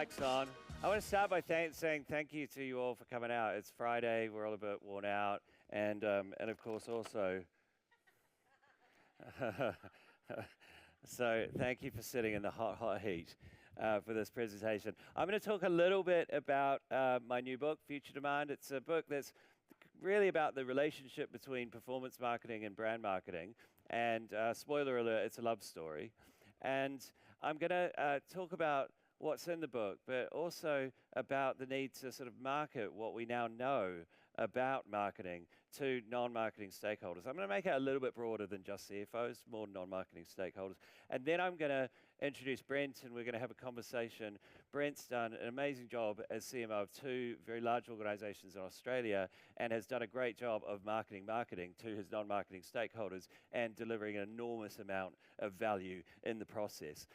Mic's on. I want to start by saying thank you to you all for coming out. It's Friday, we're all a bit worn out, and of course also, so thank you for sitting in the hot heat for this presentation. I'm going to talk a little bit about my new book, Future Demand. It's a book that's really about the relationship between performance marketing and brand marketing, and spoiler alert, it's a love story. And I'm going to talk about what's in the book, but also about the need to sort of market what we now know about marketing to non-marketing stakeholders. I'm going to make it a little bit broader than just CFOs, more non-marketing stakeholders. And then I'm going to introduce Brent, and we're going to have a conversation. Brent's done an amazing job as CMO of two very large organizations in Australia and has done a great job of marketing to his non-marketing stakeholders and delivering an enormous amount of value in the process.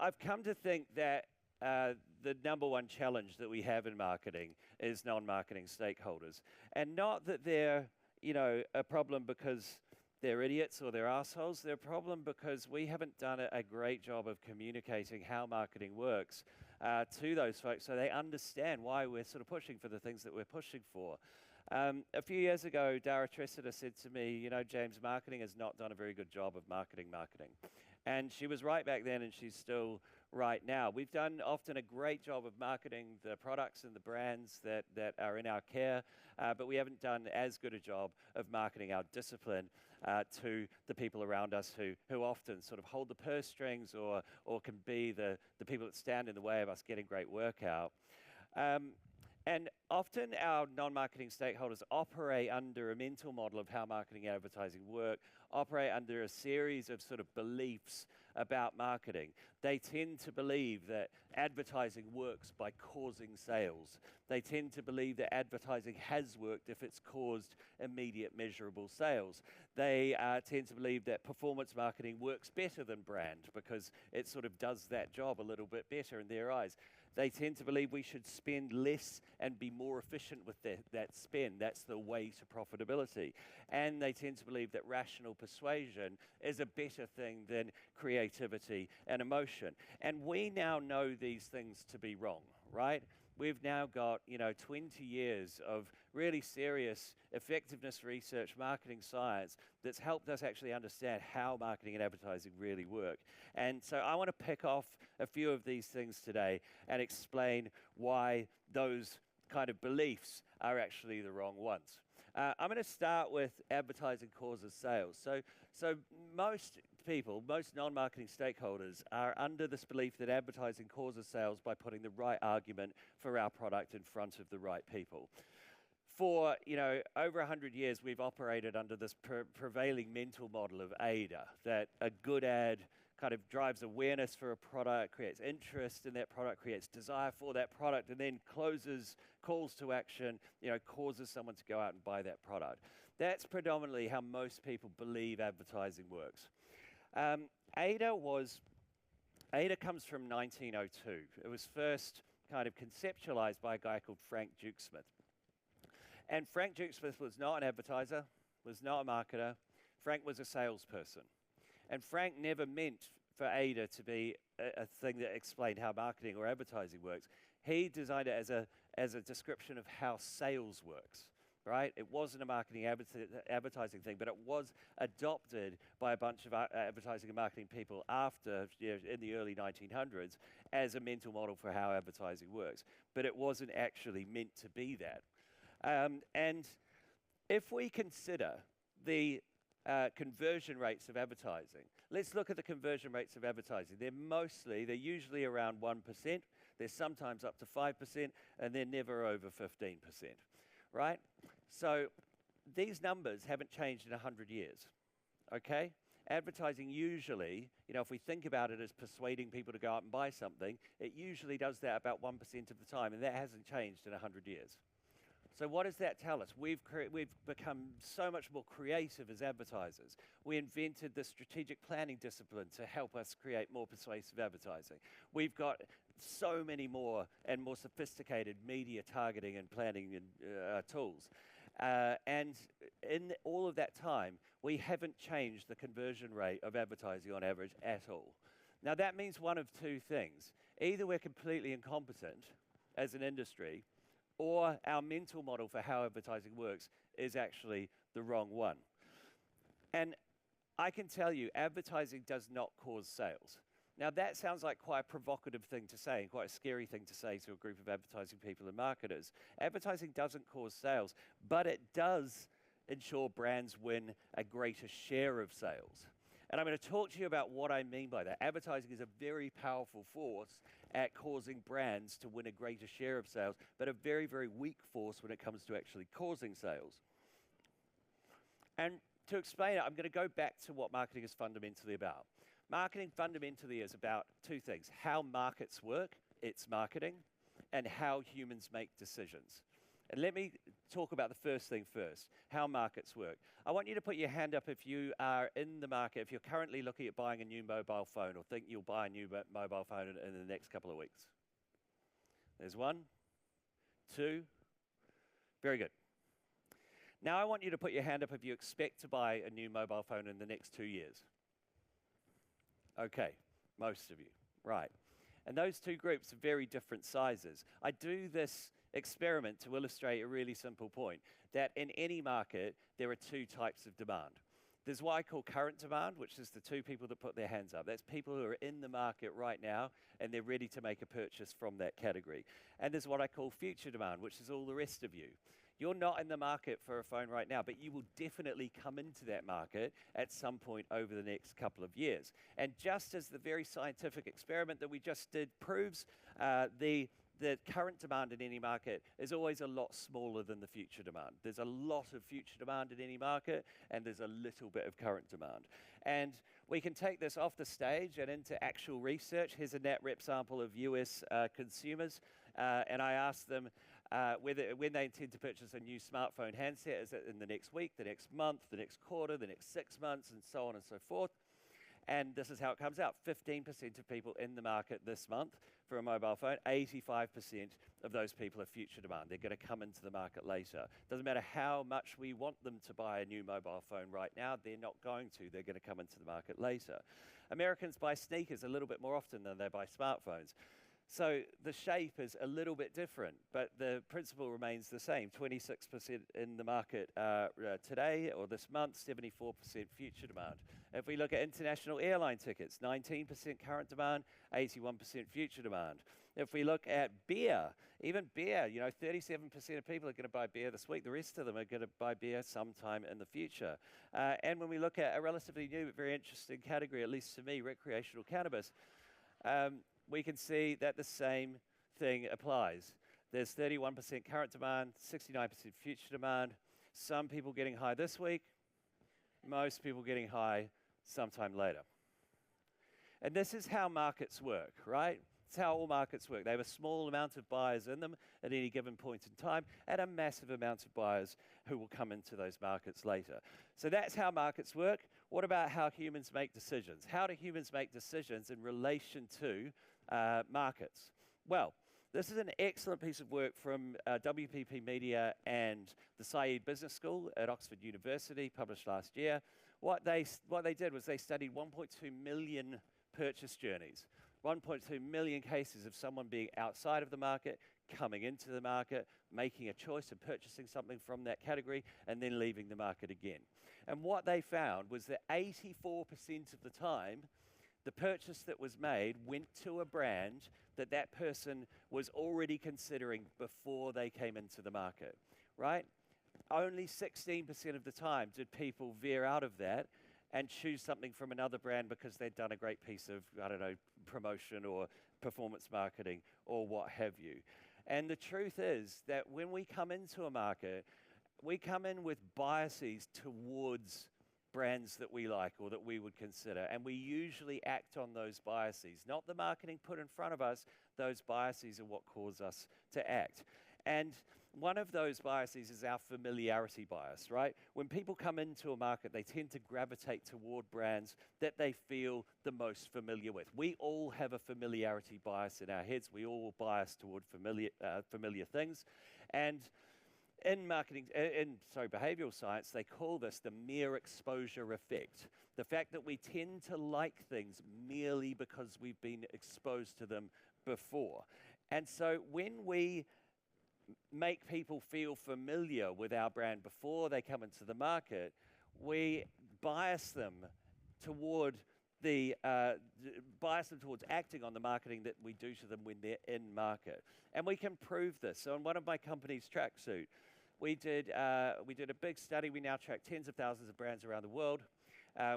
I've come to think that the number one challenge that we have in marketing is non-marketing stakeholders. And not that they're, a problem because they're idiots or they're assholes. They're a problem because we haven't done a great job of communicating how marketing works to those folks so they understand why we're sort of pushing for the things that we're pushing for. A few years ago, Dara Tressida said to me, James, marketing has not done a very good job of marketing. And she was right back then, and she's still right now. We've done often a great job of marketing the products and the brands that are in our care, but we haven't done as good a job of marketing our discipline to the people around us who often sort of hold the purse strings or can be the people that stand in the way of us getting great work out. And often our non-marketing stakeholders operate under a mental model of how marketing and advertising work, operate under a series of sort of beliefs about marketing. They tend to believe that advertising works by causing sales. They tend to believe that advertising has worked if it's caused immediate measurable sales. They tend to believe that performance marketing works better than brand because it sort of does that job a little bit better in their eyes. They tend to believe we should spend less and be more efficient with that spend. That's the way to profitability. And they tend to believe that rational persuasion is a better thing than creativity and emotion. And we now know these things to be wrong, right? We've now got, 20 years of really serious effectiveness research, marketing science that's helped us actually understand how marketing and advertising really work. And so I want to pick off a few of these things today and explain why those kind of beliefs are actually the wrong ones. I'm going to start with advertising causes sales. So most people, most non-marketing stakeholders are under this belief that advertising causes sales by putting the right argument for our product in front of the right people. For, over 100 years, we've operated under this prevailing mental model of AIDA, that a good ad kind of drives awareness for a product, creates interest in that product, creates desire for that product, and then calls to action, causes someone to go out and buy that product. That's predominantly how most people believe advertising works. AIDA comes from 1902. It was first kind of conceptualized by a guy called Frank Dukesmith. And Frank Dukesmith was not an advertiser, was not a marketer. Frank was a salesperson. And Frank never meant for AIDA to be a thing that explained how marketing or advertising works. He designed it as a description of how sales works, right? It wasn't a marketing advertising thing, but it was adopted by a bunch of advertising and marketing people after, in the early 1900s as a mental model for how advertising works. But it wasn't actually meant to be that. And if we consider the conversion rates of advertising. Let's look at the conversion rates of advertising. They're usually around 1%. They're sometimes up to 5%, and they're never over 15%, right? So these numbers haven't changed in 100 years, okay? Advertising usually, if we think about it as persuading people to go out and buy something, it usually does that about 1% of the time, and that hasn't changed in 100 years. So what does that tell us? We've become so much more creative as advertisers. We invented the strategic planning discipline to help us create more persuasive advertising. We've got so many more and more sophisticated media targeting and planning and tools. And in all of that time, we haven't changed the conversion rate of advertising on average at all. Now, that means one of two things. Either we're completely incompetent as an industry, or our mental model for how advertising works is actually the wrong one. And I can tell you, advertising does not cause sales. Now, that sounds like quite a provocative thing to say, and quite a scary thing to say to a group of advertising people and marketers. Advertising doesn't cause sales, but it does ensure brands win a greater share of sales. And I'm going to talk to you about what I mean by that. Advertising is a very powerful force at causing brands to win a greater share of sales, but a very, very weak force when it comes to actually causing sales. And to explain it, I'm going to go back to what marketing is fundamentally about. Marketing fundamentally is about two things: how markets work, it's marketing, and how humans make decisions. And let me talk about the first thing first, how markets work. I want you to put your hand up if you are in the market, if you're currently looking at buying a new mobile phone or think you'll buy a new mobile phone in the next couple of weeks. There's one, two, very good. Now I want you to put your hand up if you expect to buy a new mobile phone in the next 2 years. Okay, most of you, right. And those two groups are very different sizes. I do this experiment to illustrate a really simple point, that in any market, there are two types of demand. There's what I call current demand, which is the two people that put their hands up. That's people who are in the market right now, and they're ready to make a purchase from that category. And there's what I call future demand, which is all the rest of you. You're not in the market for a phone right now, but you will definitely come into that market at some point over the next couple of years. And just as the very scientific experiment that we just did proves, the current demand in any market is always a lot smaller than the future demand. There's a lot of future demand in any market, and there's a little bit of current demand. And we can take this off the stage and into actual research. Here's a NatRep sample of US consumers, and I asked them when they intend to purchase a new smartphone handset. Is it in the next week, the next month, the next quarter, the next 6 months, and so on and so forth. And this is how it comes out. 15% of people in the market this month for a mobile phone, 85% of those people are future demand. They're going to come into the market later. Doesn't matter how much we want them to buy a new mobile phone right now, they're not going to. They're going to come into the market later. Americans buy sneakers a little bit more often than they buy smartphones. So the shape is a little bit different, but the principle remains the same. 26% in the market today or this month, 74% future demand. If we look at international airline tickets, 19% current demand, 81% future demand. If we look at beer, even beer, 37% of people are going to buy beer this week. The rest of them are going to buy beer sometime in the future. And when we look at a relatively new but very interesting category, at least to me, recreational cannabis, we can see that the same thing applies. There's 31% current demand, 69% future demand. Some people getting high this week, most people getting high sometime later. And this is how markets work, right? It's how all markets work. They have a small amount of buyers in them at any given point in time, and a massive amount of buyers who will come into those markets later. So that's how markets work. What about how humans make decisions? How do humans make decisions in relation to markets? Well, this is an excellent piece of work from WPP Media and the Said Business School at Oxford University, published last year. What they did was they studied 1.2 million purchase journeys, 1.2 million cases of someone being outside of the market, coming into the market, making a choice and purchasing something from that category, and then leaving the market again. And what they found was that 84% of the time, the purchase that was made went to a brand that that person was already considering before they came into the market, right? Only 16% of the time did people veer out of that and choose something from another brand because they'd done a great piece of, promotion or performance marketing or what have you. And the truth is that when we come into a market, we come in with biases towards brands that we like or that we would consider, and we usually act on those biases. Not the marketing put in front of us, those biases are what cause us to act. And one of those biases is our familiarity bias, right? When people come into a market, they tend to gravitate toward brands that they feel the most familiar with. We all have a familiarity bias in our heads. We all bias toward familiar things. And In marketing, behavioral science, they call this the mere exposure effect. The fact that we tend to like things merely because we've been exposed to them before. And so when we make people feel familiar with our brand before they come into the market, we bias them toward towards acting on the marketing that we do to them when they're in market. And we can prove this. So in one of my companies, Tracksuit, we did a big study. We now track tens of thousands of brands around the world.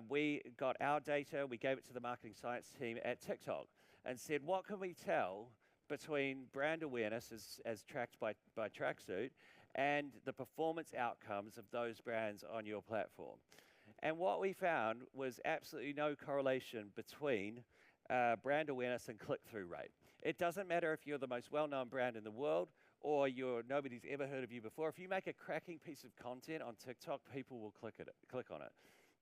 We got our data, we gave it to the marketing science team at TikTok and said, what can we tell between brand awareness as tracked by Tracksuit and the performance outcomes of those brands on your platform? And what we found was absolutely no correlation between brand awareness and click-through rate. It doesn't matter if you're the most well-known brand in the world or nobody's ever heard of you before. If you make a cracking piece of content on TikTok, people will click on it.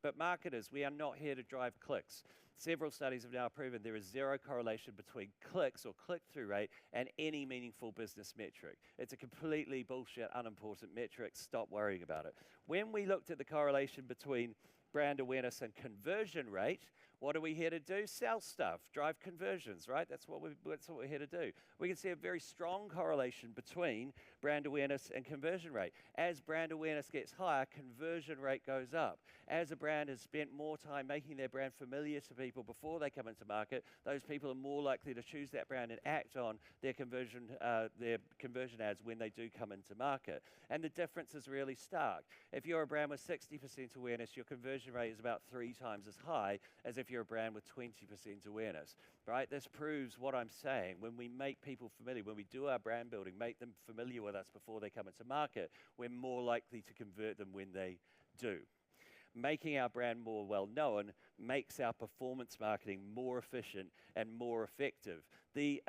But marketers, we are not here to drive clicks. Several studies have now proven there is zero correlation between clicks or click-through rate and any meaningful business metric. It's a completely bullshit, unimportant metric. Stop worrying about it. When we looked at the correlation between brand awareness and conversion rate, what are we here to do? Sell stuff, drive conversions, right? That's what we're here to do. We can see a very strong correlation between brand awareness and conversion rate. As brand awareness gets higher, conversion rate goes up. As a brand has spent more time making their brand familiar to people before they come into market, those people are more likely to choose that brand and act on their conversion ads when they do come into market. And the difference is really stark. If you're a brand with 60% awareness, your conversion rate is about 3 times as high as if you're a brand with 20% awareness, right? This proves what I'm saying. When we make people familiar, when we do our brand building, make them familiar with us before they come into market, we're more likely to convert them when they do. Making our brand more well-known makes our performance marketing more efficient and more effective. The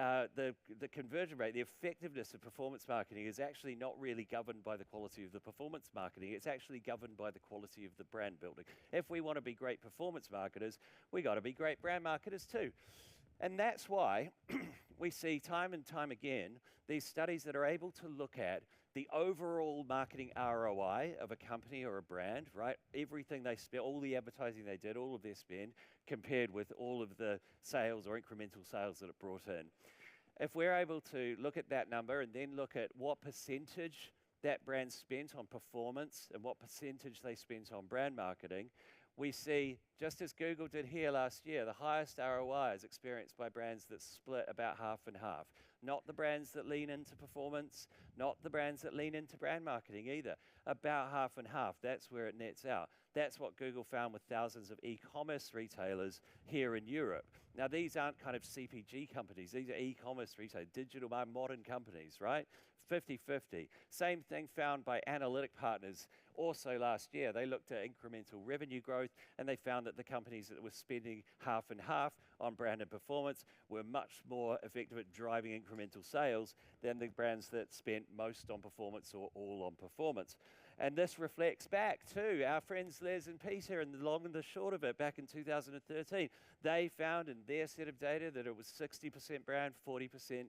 conversion rate, the effectiveness of performance marketing is actually not really governed by the quality of the performance marketing. It's actually governed by the quality of the brand building. If we want to be great performance marketers, we got to be great brand marketers too. And that's why we see time and time again these studies that are able to look at the overall marketing ROI of a company or a brand, right? Everything they spent, all the advertising they did, all of their spend, compared with all of the sales or incremental sales that it brought in. If we're able to look at that number and then look at what percentage that brand spent on performance and what percentage they spent on brand marketing, we see, just as Google did here last year, the highest ROI is experienced by brands that split about half and half. Not the brands that lean into performance, not the brands that lean into brand marketing either. About half and half, that's where it nets out. That's what Google found with thousands of e-commerce retailers here in Europe. Now, these aren't kind of CPG companies. These are e-commerce retailers, digital, modern companies, right? 50-50. Same thing found by Analytic Partners also last year. They looked at incremental revenue growth, and they found that the companies that were spending half and half on brand and performance were much more effective at driving incremental sales than the brands that spent most on performance or all on performance. And this reflects back to our friends Les and Peter, and the long and the short of it, back in 2013. They found in their set of data that it was 60% brand, 40%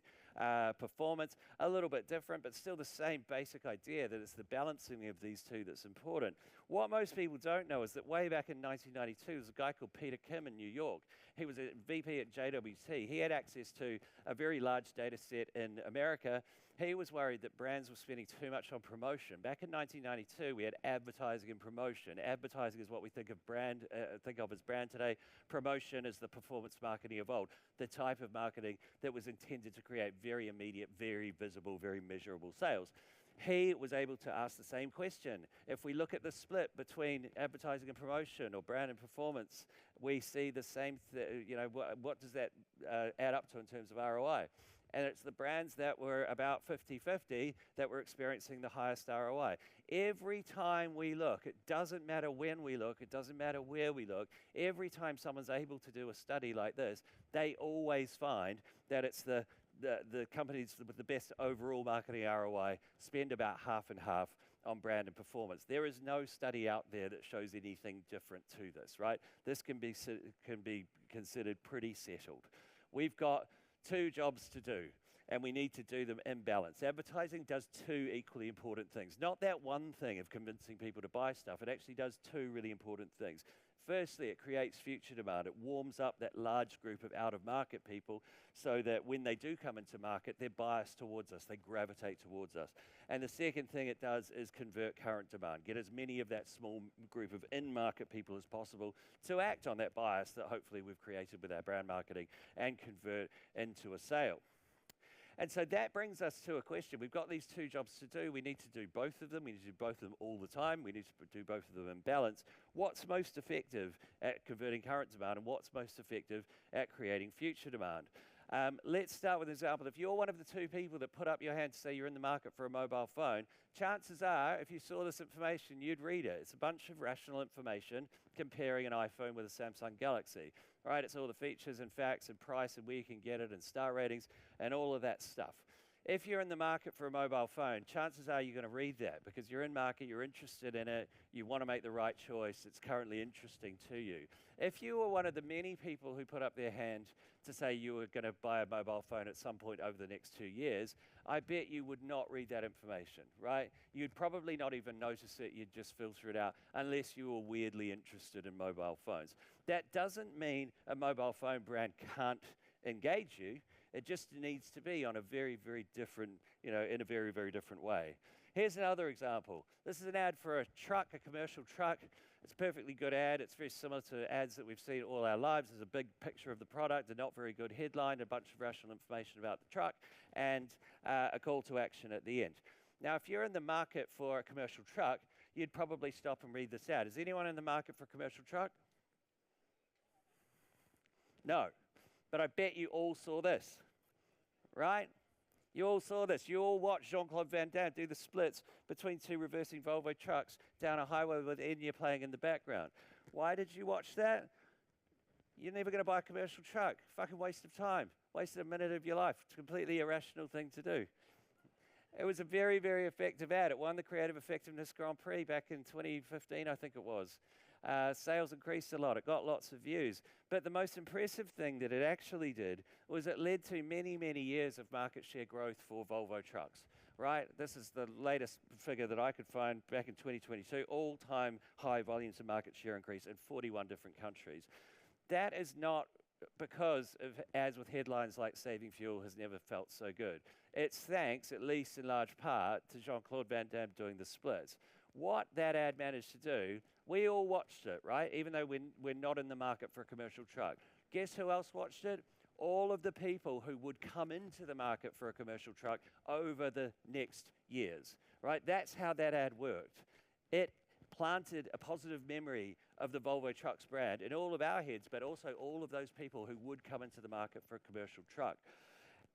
performance. A little bit different, but still the same basic idea that it's the balancing of these two that's important. What most people don't know is that way back in 1992, there was a guy called Peter Kim in New York. He was a VP at JWT. He had access to a very large data set in America. He was worried that brands were spending too much on promotion. Back in 1992, we had advertising and promotion. Advertising is what we think of as brand today. Promotion is the performance marketing of old, the type of marketing that was intended to create very immediate, very visible, very measurable sales. He was able to ask the same question. If we look at the split between advertising and promotion or brand and performance, we see the same, what does that add up to in terms of ROI? And it's the brands that were about 50-50 that were experiencing the highest ROI. Every time we look, it doesn't matter when we look, it doesn't matter where we look, every time someone's able to do a study like this, they always find that it's the companies with the best overall marketing ROI spend about half and half on brand and performance. There is no study out there that shows anything different to this, right? This can be considered pretty settled. We've got 2 jobs to do and we need to do them in balance. Advertising does two equally important things. Not that one thing of convincing people to buy stuff. It actually does two really important things. Firstly, it creates future demand. It warms up that large group of out-of-market people so that when they do come into market, they're biased towards us. They gravitate towards us. And the second thing it does is convert current demand. Get as many of that small group of in-market people as possible to act on that bias that hopefully we've created with our brand marketing and convert into a sale. And so that brings us to a question. We've got these two jobs to do. We need to do both of them. We need to do both of them all the time. We need to do both of them in balance. What's most effective at converting current demand, and what's most effective at creating future demand? Let's start with an example. If you're one of the two people that put up your hand to say you're in the market for a mobile phone, chances are, if you saw this information, you'd read it. It's a bunch of rational information comparing an iPhone with a Samsung Galaxy, right? It's all the features and facts and price and where you can get it and star ratings and all of that stuff. If you're in the market for a mobile phone, chances are you're going to read that because you're in market, you're interested in it, you want to make the right choice, it's currently interesting to you. If you were one of the many people who put up their hand to say you were going to buy a mobile phone at some point over the next 2 years, I bet you would not read that information, right? You'd probably not even notice it, you'd just filter it out unless you were weirdly interested in mobile phones. That doesn't mean a mobile phone brand can't engage you. It just needs to be on a very, very different, in a very, very different way. Here's another example. This is an ad for a truck, a commercial truck. It's a perfectly good ad. It's very similar to ads that we've seen all our lives. There's a big picture of the product, a not very good headline, a bunch of rational information about the truck, and a call to action at the end. Now, if you're in the market for a commercial truck, you'd probably stop and read this ad. Is anyone in the market for a commercial truck? No. But I bet you all saw this, right? You all saw this. You all watched Jean-Claude Van Damme do the splits between two reversing Volvo trucks down a highway with Enya playing in the background. Why did you watch that? You're never going to buy a commercial truck. Fucking waste of time. Wasted a minute of your life. It's a completely irrational thing to do. It was a very, very effective ad. It won the Creative Effectiveness Grand Prix back in 2015, I think it was. Sales increased a lot. It got lots of views. But the most impressive thing that it actually did was it led to many, many years of market share growth for Volvo trucks, right? This is the latest figure that I could find back in 2022, all-time high volumes of market share increase in 41 different countries. That is not because of ads with headlines like saving fuel has never felt so good. It's thanks, at least in large part, to Jean-Claude Van Damme doing the splits. What that ad managed to do, we all watched it, right? Even though we're not in the market for a commercial truck. Guess who else watched it? All of the people who would come into the market for a commercial truck over the next years, right? That's how that ad worked. It planted a positive memory of the Volvo Trucks brand in all of our heads, but also all of those people who would come into the market for a commercial truck.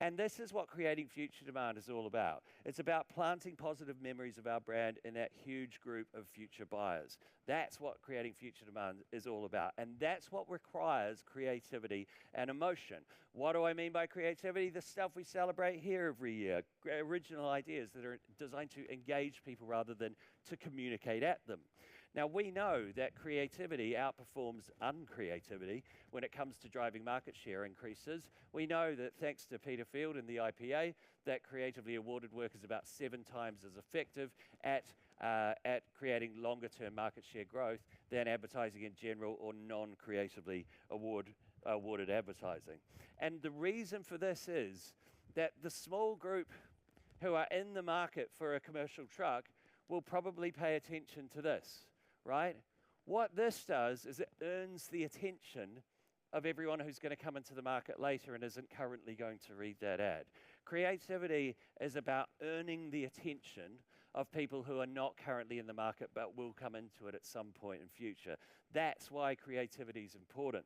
And this is what creating future demand is all about. It's about planting positive memories of our brand in that huge group of future buyers. That's what creating future demand is all about. And that's what requires creativity and emotion. What do I mean by creativity? The stuff we celebrate here every year. Original ideas that are designed to engage people rather than to communicate at them. Now, we know that creativity outperforms uncreativity when it comes to driving market share increases. We know that thanks to Peter Field and the IPA, that creatively awarded work is about 7 times as effective at creating longer-term market share growth than advertising in general or non-creatively awarded advertising. And the reason for this is that the small group who are in the market for a commercial truck will probably pay attention to this. Right? What this does is it earns the attention of everyone who's going to come into the market later and isn't currently going to read that ad. Creativity is about earning the attention of people who are not currently in the market but will come into it at some point in future. That's why creativity is important.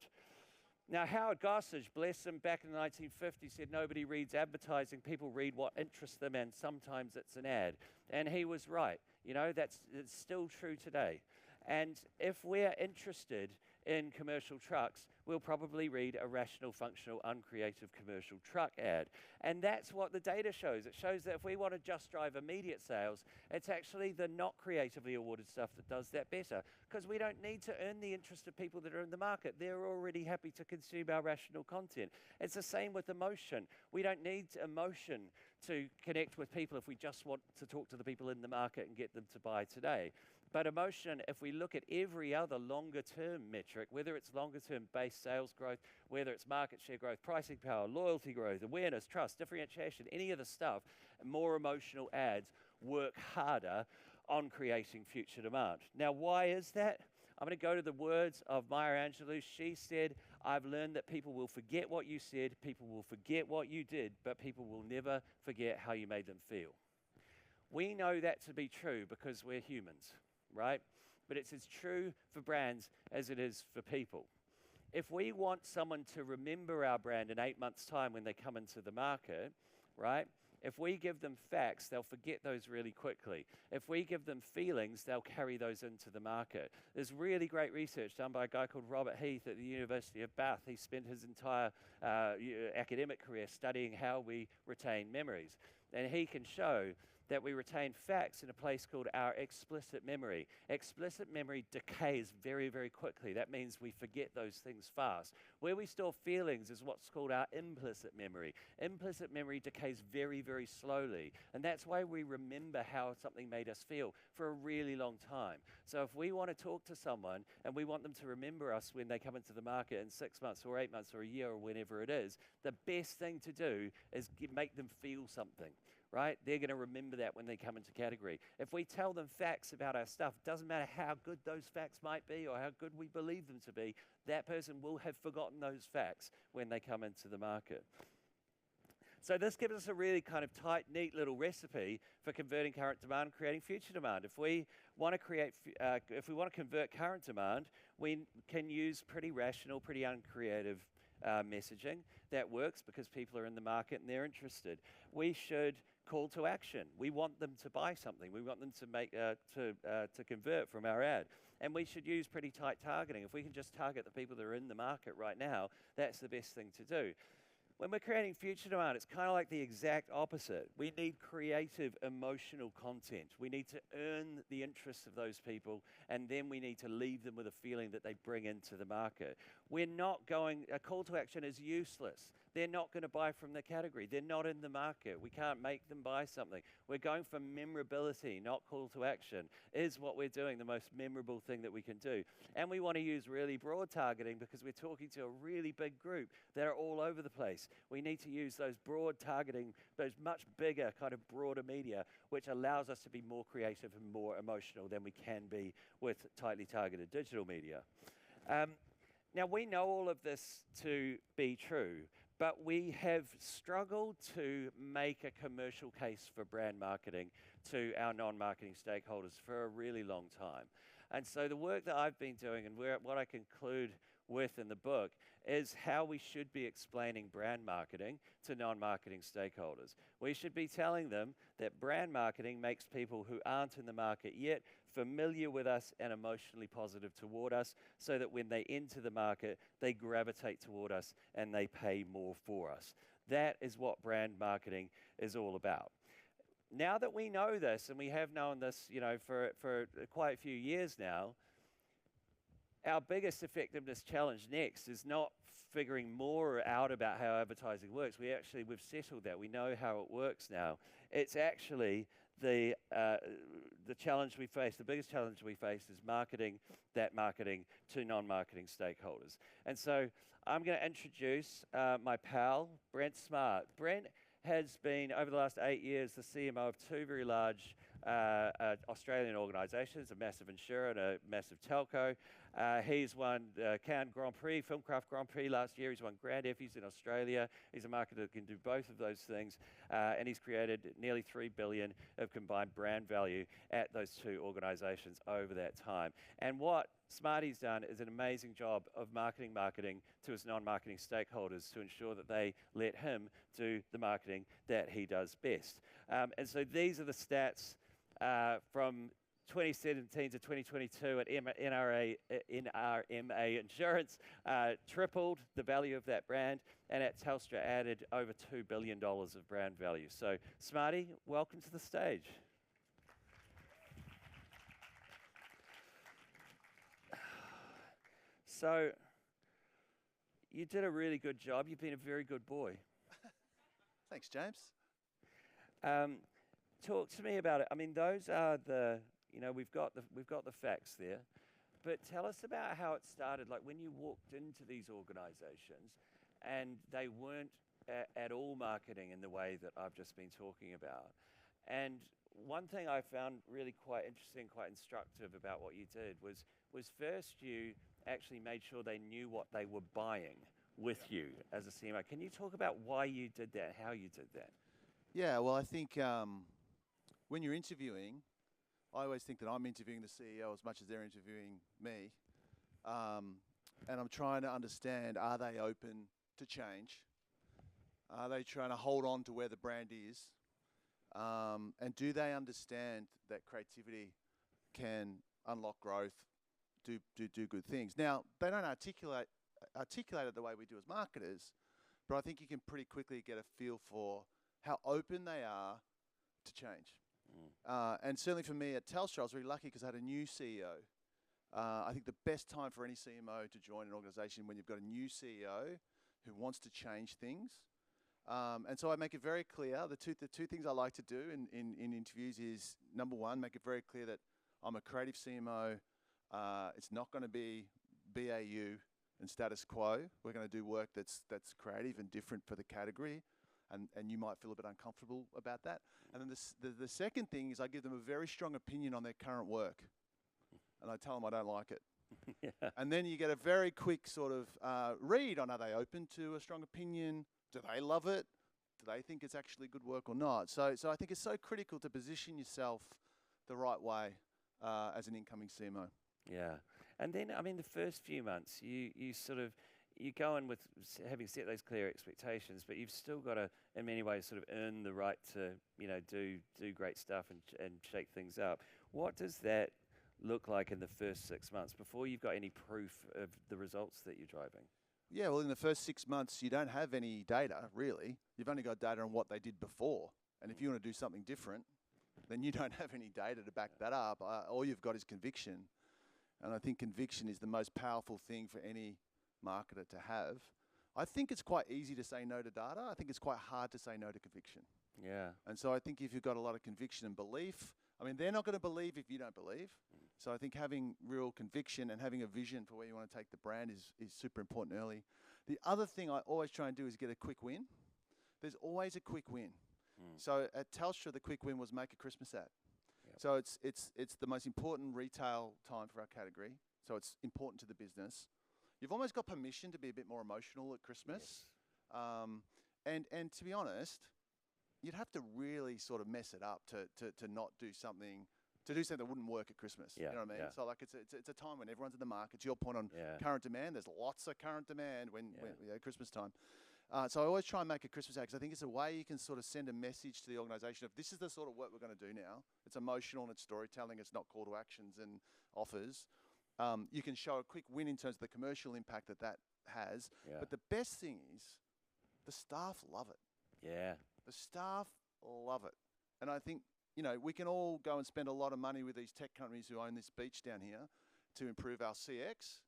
Now, Howard Gossage, bless him, back in the 1950s said nobody reads advertising, people read what interests them, and sometimes it's an ad. And he was right. It's still true today. And if we're interested in commercial trucks, we'll probably read a rational, functional, uncreative commercial truck ad. And that's what the data shows. It shows that if we want to just drive immediate sales, it's actually the not creatively awarded stuff that does that better, because we don't need to earn the interest of people that are in the market. They're already happy to consume our rational content. It's the same with emotion. We don't need emotion to connect with people if we just want to talk to the people in the market and get them to buy today. But emotion, if we look at every other longer-term metric, whether it's longer-term base sales growth, whether it's market share growth, pricing power, loyalty growth, awareness, trust, differentiation, any of the stuff, more emotional ads work harder on creating future demand. Now, why is that? I'm going to go to the words of Maya Angelou. She said, I've learned that people will forget what you said, people will forget what you did, but people will never forget how you made them feel. We know that to be true because we're humans, right? But it's as true for brands as it is for people. If we want someone to remember our brand in 8 months' time when they come into the market, right? If we give them facts, they'll forget those really quickly. If we give them feelings, they'll carry those into the market. There's really great research done by a guy called Robert Heath at the University of Bath. He spent his entire academic career studying how we retain memories. And he can show that we retain facts in a place called our explicit memory. Explicit memory decays very, very quickly. That means we forget those things fast. Where we store feelings is what's called our implicit memory. Implicit memory decays very, very slowly. And that's why we remember how something made us feel for a really long time. So if we want to talk to someone and we want them to remember us when they come into the market in 6 months or 8 months or a year or whenever it is, the best thing to do is make them feel something. Right? They're going to remember that when they come into category. If we tell them facts about our stuff, doesn't matter how good those facts might be or how good we believe them to be, that person will have forgotten those facts when they come into the market. So this gives us a really kind of tight, neat little recipe for converting current demand and creating future demand. If we want to convert current demand, we can use pretty rational, pretty uncreative messaging that works because people are in the market and they're interested. We should call to action. We want them to buy something. We want them to make to convert from our ad. And we should use pretty tight targeting. If we can just target the people that are in the market right now, that's the best thing to do. When we're creating future demand, it's kind of like the exact opposite. We need creative, emotional content. We need to earn the interest of those people, and then we need to leave them with a feeling that they bring into the market. A call to action is useless. They're not going to buy from the category. They're not in the market. We can't make them buy something. We're going for memorability, not call to action. Is what we're doing the most memorable thing that we can do. And we want to use really broad targeting because we're talking to a really big group that are all over the place. We need to use those broad targeting, those much bigger kind of broader media, which allows us to be more creative and more emotional than we can be with tightly targeted digital media. Now, we know all of this to be true, but we have struggled to make a commercial case for brand marketing to our non-marketing stakeholders for a really long time. And so the work that I've been doing and what I conclude with in the book is how we should be explaining brand marketing to non-marketing stakeholders. We should be telling them that brand marketing makes people who aren't in the market yet familiar with us and emotionally positive toward us, so that when they enter the market, they gravitate toward us and they pay more for us. That is what brand marketing is all about. Now that we know this, and we have known this, for quite a few years now, our biggest effectiveness challenge next is not figuring more out about how advertising works. We've settled that. We know how it works now. It's actually the challenge we face, the biggest challenge we face is marketing that marketing to non-marketing stakeholders. And so I'm going to introduce my pal, Brent Smart. Brent has been, over the last 8 years, the CMO of two very large Australian organisations, a massive insurer and a massive telco. He's won Cannes Grand Prix, Filmcraft Grand Prix last year. He's won Grand Effies in Australia. He's a marketer that can do both of those things. And he's created nearly $3 billion of combined brand value at those two organisations over that time. And what Smarty's done is an amazing job of marketing to his non-marketing stakeholders to ensure that they let him do the marketing that he does best. And so these are the stats from 2017 to 2022 at NRMA Insurance, tripled the value of that brand, and at Telstra added over $2 billion of brand value. So, Smarty, welcome to the stage. So, you did a really good job. You've been a very good boy. Thanks, James. Talk to me about it. I mean, those are the, we've got the facts there, but tell us about how it started. Like when you walked into these organisations, and they weren't at all marketing in the way that I've just been talking about. And one thing I found really quite interesting, quite instructive about what you did was first you actually made sure they knew what they were buying with you as a CMO. Can you talk about why you did that, how you did that? Yeah, well, I think when you're interviewing, I always think that I'm interviewing the CEO as much as they're interviewing me. And I'm trying to understand, are they open to change? Are they trying to hold on to where the brand is? And do they understand that creativity can unlock growth, do good things? Now, they don't articulate it the way we do as marketers, but I think you can pretty quickly get a feel for how open they are to change. And certainly for me at Telstra, I was really lucky because I had a new CEO. I think the best time for any CMO to join an organisation when you've got a new CEO who wants to change things. And so I make it very clear, the two things I like to do in interviews is, number one, make it very clear that I'm a creative CMO. It's not going to be BAU and status quo. We're going to do work that's creative and different for the category. And you might feel a bit uncomfortable about that. And then the second thing is I give them a very strong opinion on their current work. And I tell them I don't like it. Yeah. And then you get a very quick sort of read on, are they open to a strong opinion? Do they love it? Do they think it's actually good work or not? So I think it's so critical to position yourself the right way as an incoming CMO. Yeah. And then, I mean, the first few months, you go in with having set those clear expectations, but you've still got to, in many ways, sort of earn the right to, do great stuff and shake things up. What does that look like in the first 6 months before you've got any proof of the results that you're driving? Yeah, well, in the first 6 months, you don't have any data, really. You've only got data on what they did before. And if you want to do something different, then you don't have any data to back that up. All you've got is conviction. And I think conviction is the most powerful thing for any marketer to have. I think it's quite easy to say no to data. I think it's quite hard to say no to conviction. Yeah. And so I think if you've got a lot of conviction and belief, I mean, they're not going to believe if you don't believe. So I think having real conviction and having a vision for where you want to take the brand is super important early. The other thing I always try and do is get a quick win. There's always a quick win. So at Telstra, the quick win was make a Christmas ad. Yep. So it's the most important retail time for our category. So it's important to the business. You've almost got permission to be a bit more emotional at Christmas. Yes. And to be honest, you'd have to really sort of mess it up to not do something, to do something that wouldn't work at Christmas. Yeah, you know what I mean? yeah. So like it's a time when everyone's in the market. To your point on current demand, there's lots of current demand when Christmas time. So I always try and make a Christmas ad because I think it's a way you can sort of send a message to the organisation of this is the sort of work we're going to do now. It's emotional and it's storytelling. It's not call to actions and offers. You can show a quick win in terms of the commercial impact that has. Yeah. But the best thing is the staff love it. Yeah. The staff love it. And I think, we can all go and spend a lot of money with these tech companies who own this beach down here to improve our CX.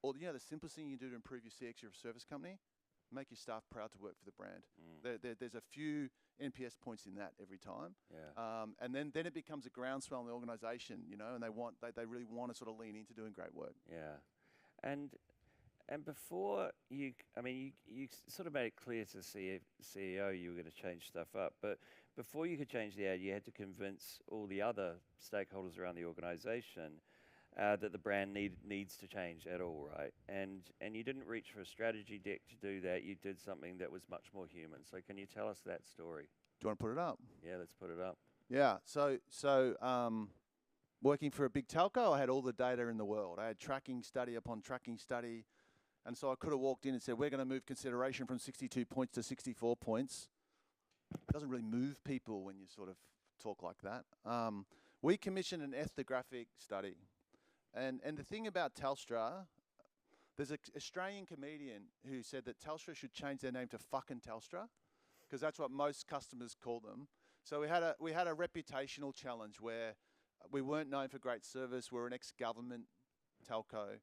Or, the simplest thing you do to improve your CX, you're a service company, make your staff proud to work for the brand. There's a few NPS points in that every time. Yeah. And then it becomes a groundswell in the organisation, and they really want to sort of lean into doing great work. Yeah. And before you sort of made it clear to the CEO you were going to change stuff up, but before you could change the ad, you had to convince all the other stakeholders around the organisation that the brand needs to change at all, right? And you didn't reach for a strategy deck to do that. You did something that was much more human. So can you tell us that story? Do you want to put it up? Yeah, let's put it up. Yeah. So working for a big telco, I had all the data in the world. I had tracking study upon tracking study. And so I could have walked in and said, we're going to move consideration from 62 points to 64 points. It doesn't really move people when you sort of talk like that. we commissioned an ethnographic study. And the thing about Telstra, there's an Australian comedian who said that Telstra should change their name to fucking Telstra, because that's what most customers call them. So we had a reputational challenge where we weren't known for great service. We're an ex-government telco.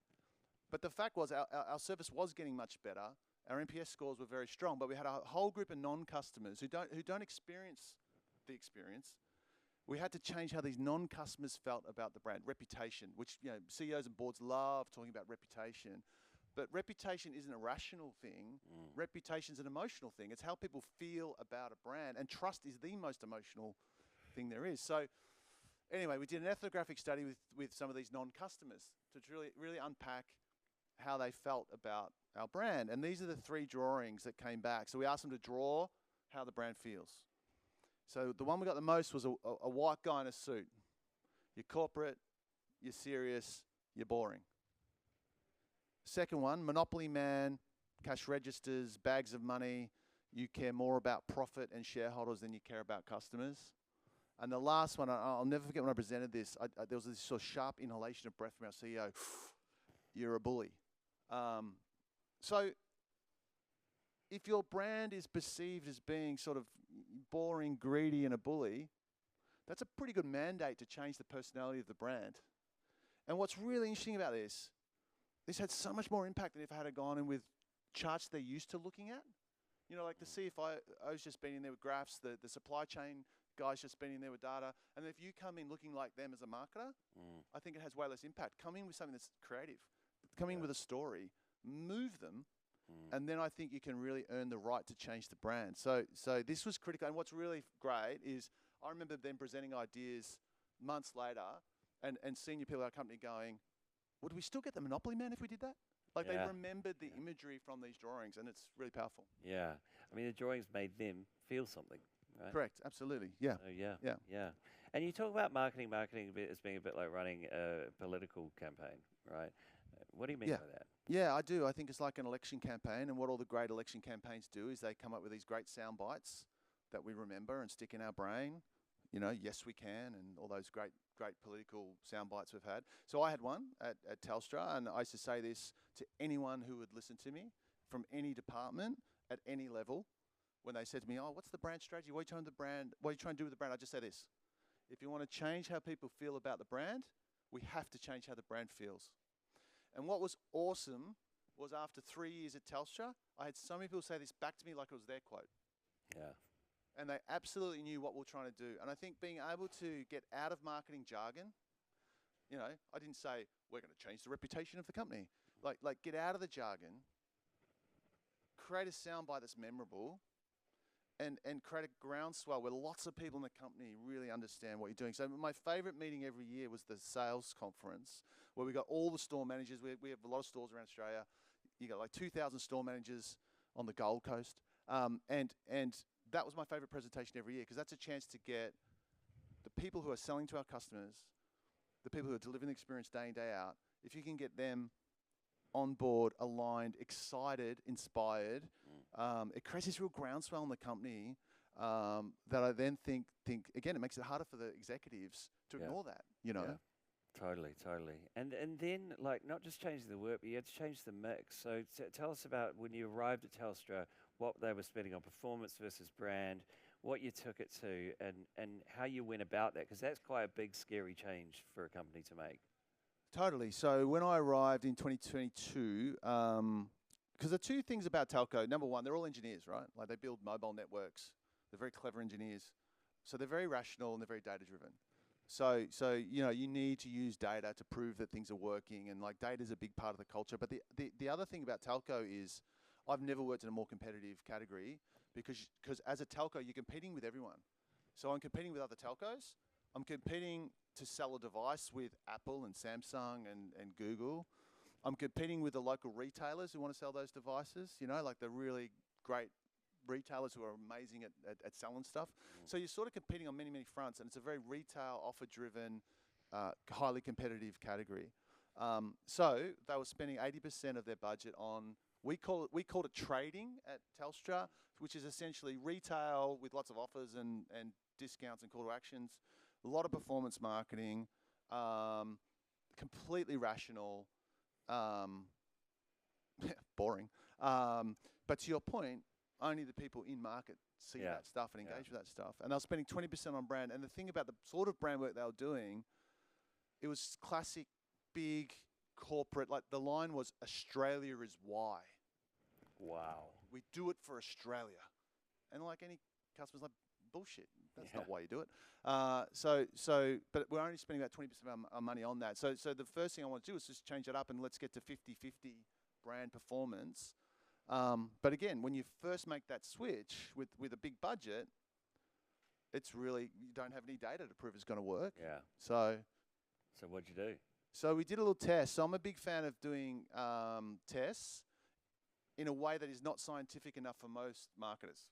But the fact was our service was getting much better. Our NPS scores were very strong, but we had a whole group of non-customers who don't experience the experience. We had to change how these non-customers felt about the brand. Reputation, which CEOs and boards love talking about reputation. But reputation isn't a rational thing. Reputation's an emotional thing. It's how people feel about a brand. And trust is the most emotional thing there is. So anyway, we did an ethnographic study with some of these non-customers to really unpack how they felt about our brand. And these are the 3 drawings that came back. So we asked them to draw how the brand feels. So the one we got the most was a white guy in a suit. You're corporate, you're serious, you're boring. Second one, Monopoly man, cash registers, bags of money. You care more about profit and shareholders than you care about customers. And the last one, I'll never forget when I presented this, there was this sort of sharp inhalation of breath from our CEO. You're a bully. So if your brand is perceived as being sort of boring, greedy, and a bully, that's a pretty good mandate to change the personality of the brand. And what's really interesting about this had so much more impact than if I had gone in with charts they're used to looking at. Like the CFO's just been in there with graphs, the supply chain guy's just been in there with data. And if you come in looking like them as a marketer, I think it has way less impact. Come in with something that's creative. Come in with a story. Move them. And then I think you can really earn the right to change the brand. So this was critical. And what's really great is I remember them presenting ideas months later and senior people at our company going, would we still get the Monopoly man if we did that? Like they remembered the imagery from these drawings, and it's really powerful. Yeah. I mean, the drawings made them feel something, right? Correct. Absolutely. Yeah. So yeah. And you talk about marketing as being a bit like running a political campaign, right? What do you mean by that? Yeah, I do. I think it's like an election campaign, and what all the great election campaigns do is they come up with these great sound bites that we remember and stick in our brain. Yes we can, and all those great political sound bites we've had. So I had one at Telstra, and I used to say this to anyone who would listen to me from any department at any level. When they said to me, "Oh, what's the brand strategy? What are you trying to do with the brand?" I just say this: if you want to change how people feel about the brand, we have to change how the brand feels. And what was awesome was after 3 years at Telstra, I had so many people say this back to me like it was their quote. Yeah. And they absolutely knew what we were trying to do. And I think being able to get out of marketing jargon, I didn't say, we're going to change the reputation of the company. Like get out of the jargon, create a soundbite that's memorable, and create a groundswell where lots of people in the company really understand what you're doing. So my favorite meeting every year was the sales conference, where we got all the store managers. We have a lot of stores around Australia. You got like 2,000 store managers on the Gold Coast. And that was my favorite presentation every year, because that's a chance to get the people who are selling to our customers, the people who are delivering the experience day in, day out, if you can get them on board, aligned, excited, inspired, it creates this real groundswell in the company that I then think, again, it makes it harder for the executives to ignore that, Yeah. Totally. And then, like, not just changing the work, but you had to change the mix. So tell us about when you arrived at Telstra, what they were spending on performance versus brand, what you took it to, and how you went about that, because that's quite a big, scary change for a company to make. Totally. So when I arrived in 2022, because the two things about telco, number one, they're all engineers, right? Like they build mobile networks. They're very clever engineers. So they're very rational and they're very data-driven. So you need to use data to prove that things are working, and like data is a big part of the culture. But the other thing about telco is I've never worked in a more competitive category because as a telco, you're competing with everyone. So I'm competing with other telcos. I'm competing to sell a device with Apple and Samsung and Google. I'm competing with the local retailers who want to sell those devices, like the really great retailers who are amazing at selling stuff. So you're sort of competing on many, many fronts, and it's a very retail, offer-driven, highly competitive category. So they were spending 80% of their budget on, we called it trading at Telstra, which is essentially retail with lots of offers and discounts and call to actions, A lot of performance marketing, completely rational, boring. But to your point, only the people in market see Yeah. that stuff and engage with that stuff. And they're spending 20% on brand. And the thing about the sort of brand work they were doing, it was classic, big, corporate. Like the line was, Australia is why. Wow. We do it for Australia. And like any customer's like, bullshit. That's not why you do it. But we're only spending about 20% of our money on that. So the first thing I want to do is just change it up and let's get to 50-50 brand performance. But again, when you first make that switch with a big budget, it's really, you don't have any data to prove it's going to work. Yeah. So what'd you do? So we did a little test. So I'm a big fan of doing tests in a way that is not scientific enough for most marketers.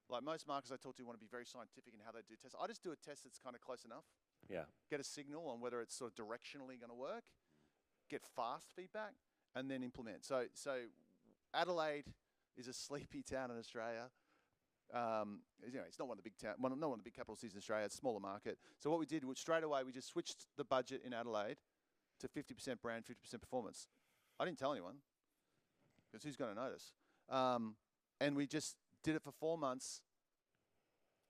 Like most marketers I talk to want to be very scientific in how they do tests. I just do a test that's kind of close enough. Yeah. Get a signal on whether it's sort of directionally going to work, get fast feedback, and then implement. So Adelaide is a sleepy town in Australia. It's not one of the big not one of the big capital cities in Australia. It's a smaller market. So what we did was straight away we just switched the budget in Adelaide to 50% brand, 50% performance. I didn't tell anyone because who's going to notice? And we just did it for 4 months.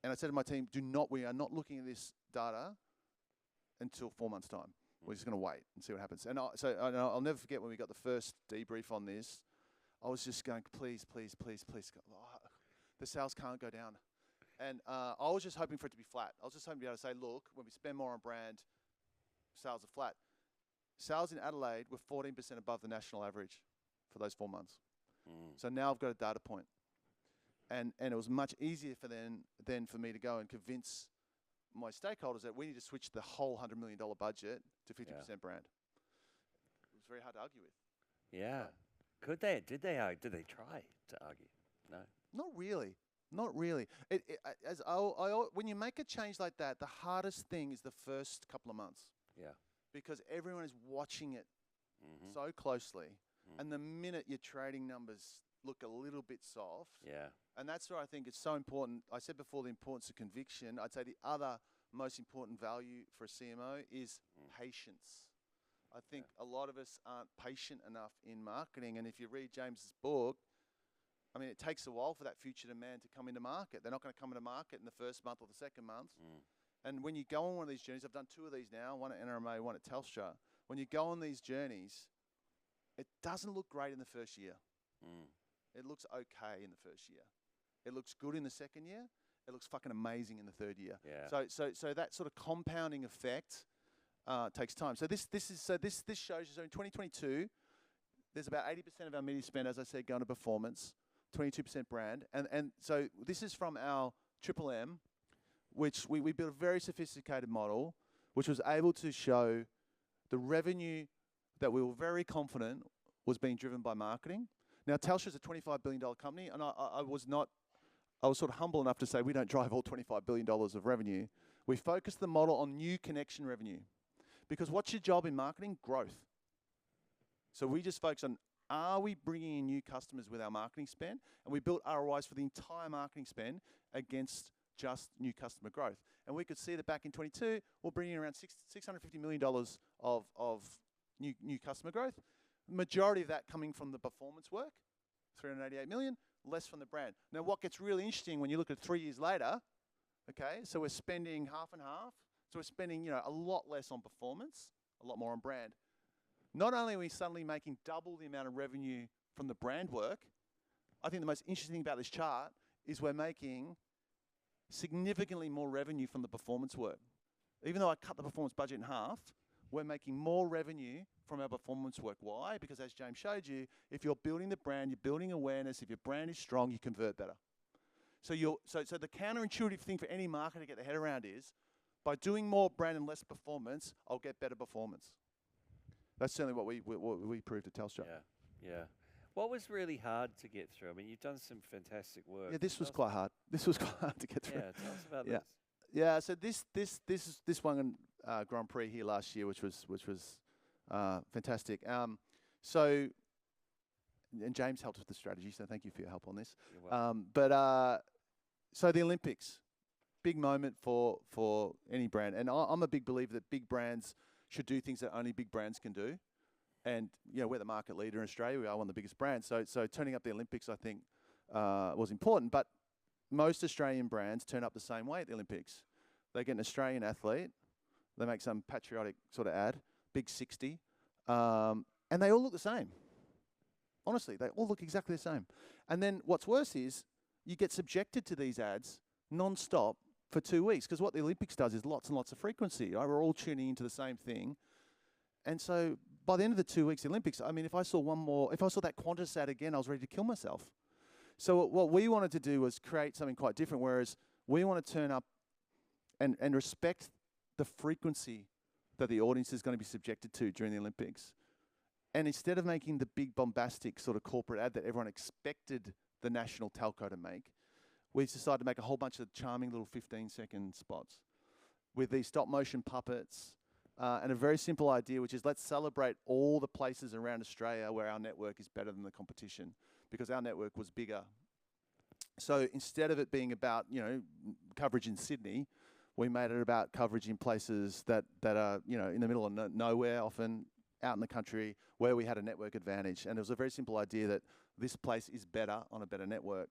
And I said to my team, we are not looking at this data until 4 months' time. We're just going to wait and see what happens. And I'll never forget when we got the first debrief on this. I was just going, please. The sales can't go down. And I was just hoping for it to be flat. I was just hoping to be able to say, look, when we spend more on brand, sales are flat. Sales in Adelaide were 14% above the national average for those 4 months. So now I've got a data point. And it was much easier then for me to go and convince my stakeholders that we need to switch the whole $100 million budget to 50% brand. It was very hard to argue with. Yeah. Could they? Did they try to argue? No. Not really. When you make a change like that, the hardest thing is the first couple of months. Yeah. Because everyone is watching it so closely. And the minute your trading numbers look a little bit soft. Yeah. And that's where I think it's so important. I said before the importance of conviction. I'd say the other most important value for a CMO is patience. I think a lot of us aren't patient enough in marketing. And if you read James's book, I mean, it takes a while for that future demand to come into market. They're not going to come into market in the first month or the second month. And when you go on one of these journeys, I've done 2 of these now, one at NRMA, one at Telstra. When you go on these journeys, it doesn't look great in the first year. It looks okay in the first year. It looks good in the second year. It looks fucking amazing in the third year. Yeah. So that sort of compounding effect takes time. So this shows you. So in 2022, there's about 80% of our media spend, as I said, going to performance, 22% brand, and so this is from our Triple M, which we built a very sophisticated model, which was able to show the revenue that we were very confident was being driven by marketing. Now, Telstra is a $25 billion company, and I was sort of humble enough to say we don't drive all $25 billion of revenue. We focus the model on new connection revenue. Because what's your job in marketing? Growth. So we just focus on, are we bringing in new customers with our marketing spend? And we built ROIs for the entire marketing spend against just new customer growth. And we could see that back in 22, we're bringing in around $650 million of new customer growth. Majority of that coming from the performance work, 388 million, less from the brand. Now, what gets really interesting when you look at 3 years later, okay, so we're spending half and half. So we're spending, a lot less on performance, a lot more on brand. Not only are we suddenly making double the amount of revenue from the brand work, I think the most interesting thing about this chart is we're making significantly more revenue from the performance work. Even though I cut the performance budget in half, we're making more revenue from our performance work. Why? Because as James showed you, if you're building the brand, you're building awareness, if your brand is strong, you convert better. So the counterintuitive thing for any marketer to get their head around is, by doing more brand and less performance, I'll get better performance. That's certainly what we proved at Telstra. Yeah. What was really hard to get through? I mean, you've done some fantastic work. Yeah, this was quite hard. This was quite hard to get through. Yeah, tell us about this. Yeah, so this one Grand Prix here last year, which was fantastic. And James helped with the strategy, so thank you for your help on this. You're welcome. So the Olympics, big moment for any brand. And I'm a big believer that big brands should do things that only big brands can do. And we're the market leader in Australia. We are one of the biggest brands. So turning up the Olympics, I think, was important. But most Australian brands turn up the same way at the Olympics. They get an Australian athlete, they make some patriotic sort of ad, big 60, and they all look the same. Honestly, they all look exactly the same. And then what's worse is you get subjected to these ads non-stop for 2 weeks, because what the Olympics does is lots and lots of frequency. Right? We're all tuning into the same thing. And so by the end of the 2 weeks, the Olympics, I mean, if I saw that Qantas ad again, I was ready to kill myself. So what we wanted to do was create something quite different, whereas we want to turn up and respect the frequency that the audience is going to be subjected to during the Olympics. And instead of making the big bombastic sort of corporate ad that everyone expected the national telco to make, we decided to make a whole bunch of charming little 15-second spots with these stop-motion puppets and a very simple idea, which is let's celebrate all the places around Australia where our network is better than the competition, because our network was bigger. So instead of it being about, coverage in Sydney, we made it about coverage in places that are, in the middle of nowhere, often out in the country, where we had a network advantage. And it was a very simple idea that this place is better on a better network.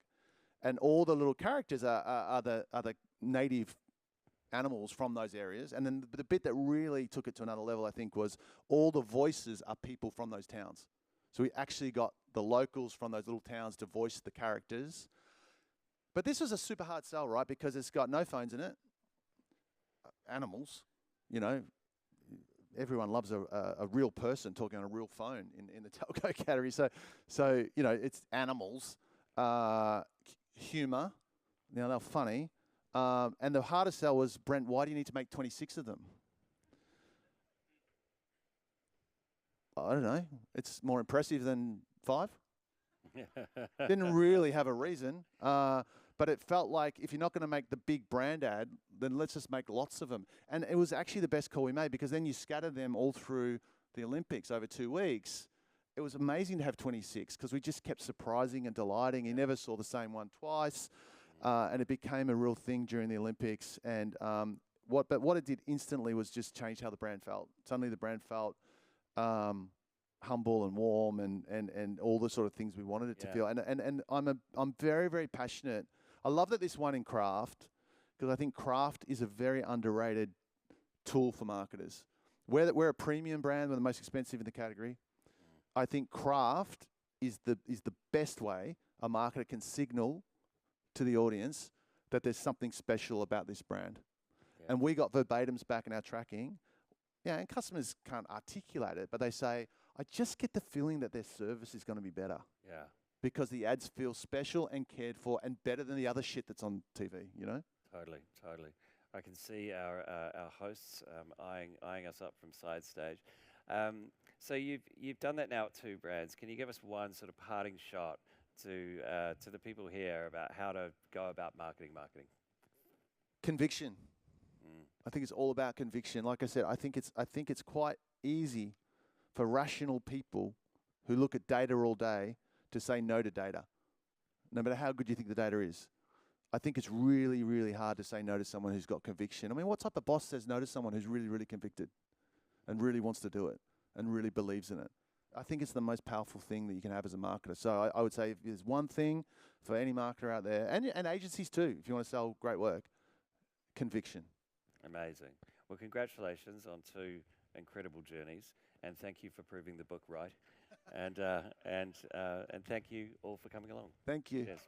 And all the little characters are the native animals from those areas. And then the bit that really took it to another level, I think, was all the voices are people from those towns. So we actually got the locals from those little towns to voice the characters. But this was a super hard sell, right? Because it's got no phones in it. Animals, everyone loves a real person talking on a real phone in the telco category. So it's animals, humour. Now they're funny, and the hardest sell was, Brent, why do you need to make 26 of them? I don't know. It's more impressive than 5. Didn't really have a reason. But it felt like if you're not going to make the big brand ad, then let's just make lots of them. And it was actually the best call we made, because then you scatter them all through the Olympics over 2 weeks. It was amazing to have 26, because we just kept surprising and delighting. You never saw the same one twice. And it became a real thing during the Olympics. And what it did instantly was just change how the brand felt. Suddenly the brand felt humble and warm and all the sort of things we wanted it to feel. And I'm very, very passionate. I love that this won in craft, because I think craft is a very underrated tool for marketers. We're a premium brand, we're the most expensive in the category. I think craft is the best way a marketer can signal to the audience that there's something special about this brand. Yeah. And we got verbatims back in our tracking. Yeah, and customers can't articulate it, but they say, I just get the feeling that their service is going to be better. Yeah. Because the ads feel special and cared for and better than the other shit that's on TV, Totally. I can see our hosts eyeing us up from side stage. So you've done that now at 2 brands. Can you give us one sort of parting shot to the people here about how to go about marketing? Conviction. I think it's all about conviction. Like I said, I think it's quite easy for rational people who look at data all day to say no to data, no matter how good you think the data is. I think it's really, really hard to say no to someone who's got conviction. I mean, what type of boss says no to someone who's really, really convicted and really wants to do it and really believes in it? I think it's the most powerful thing that you can have as a marketer. So I would say if there's one thing for any marketer out there, and agencies too, if you want to sell great work, conviction. Amazing. Well, congratulations on 2 incredible journeys, and thank you for proving the book right. and thank you all for coming along. Thank you. Cheers.